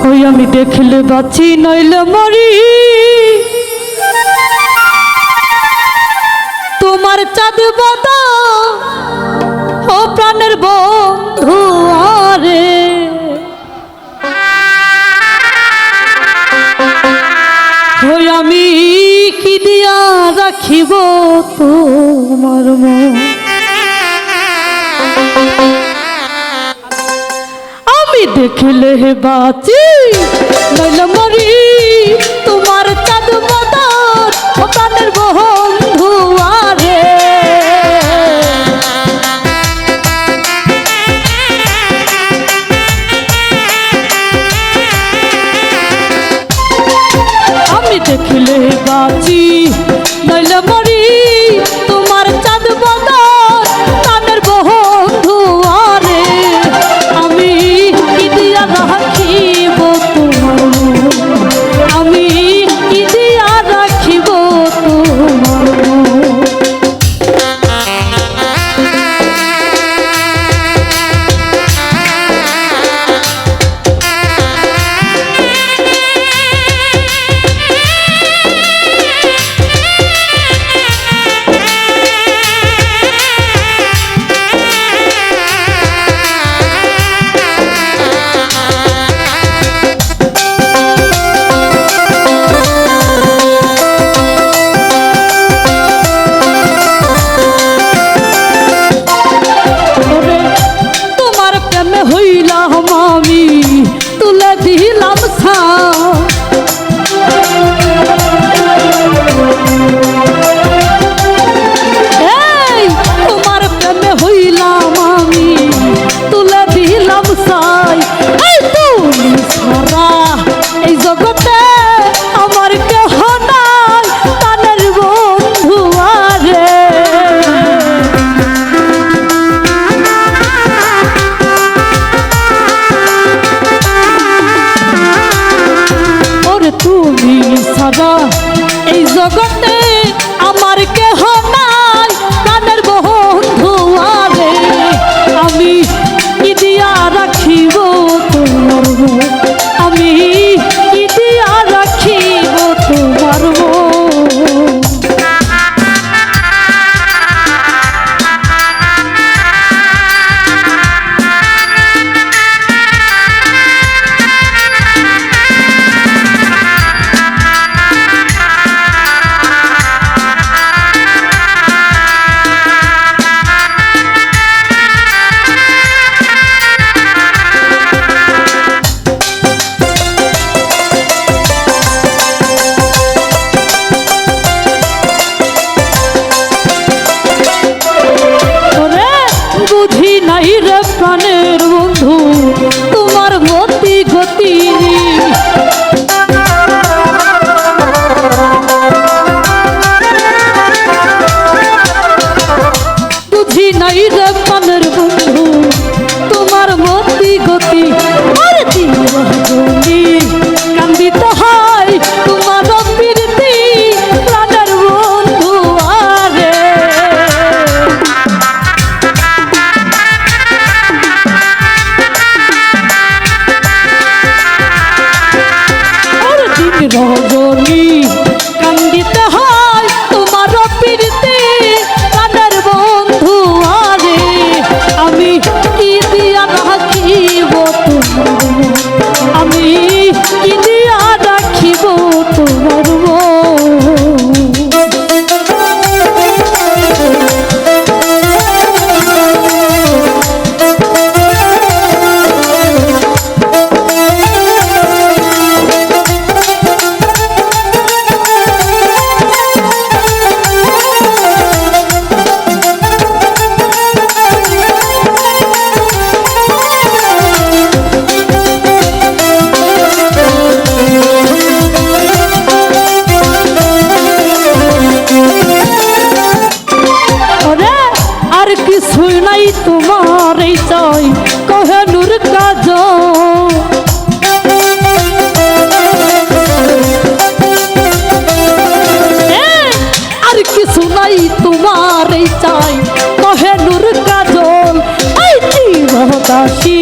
ওই আমি দেখলে বাঁচি নইলে মরি, তোমার চাঁদ বাদা ও প্রাণের বন্ধু আরে। ওই আমি কি দিয়া রাখিব তোমার মন, আমি দেখলে বাঁচি নইলে মরি, তোমার চাঁদ বাদা ও প্রাণের বন্ধু আরে। আমি দেখলে বাঁচি নইলে মরি, তোমার চাঁদ বাদা প্রাণের বন্ধু আরে। আমি কি দিয়া রাখিব তোমার মন, আমি কি দিয়া রাখিব তোমার মন। হইলাম আমি তুলে দিলাম ছা, এই তোমার প্রেমে হইলাম আমি তুলে দিলাম ছাই। এই তুমি ছাড়া এই জগতে আমার কেহ নাই, প্রাণের বন্ধু আরে। তুমি ছাড়া এই জগতে আমার কেহ নাই, প্রাণের বন্ধু আরে। আমি কি দিয়া রাখিব তোমার মন, আমি কি দিয়া রাখিব তোমার মন। বুঝি নাই রে প্রাণের বন্ধু তোমার গতি গতি, বুঝি নাই রে প্রাণের বন্ধু তোমার গতি গতি। আর দিবাগলি কান্দিতে হয় তোমার প্রীতি, প্রাণের বন্ধু আরে। রজনী কান্দিতে হয় তোমার প্রীতি, প্রাণের বন্ধু আরে। আমি কি দিয়া রাখিব তোমার মন, আমি কি দিয়া রাখিব তোমার মন। তোমার এই চাই কহেনুর কাজ, আর কিছু নাই তোমার এই চাই কহেনুর কাজল। এই জীবদাসী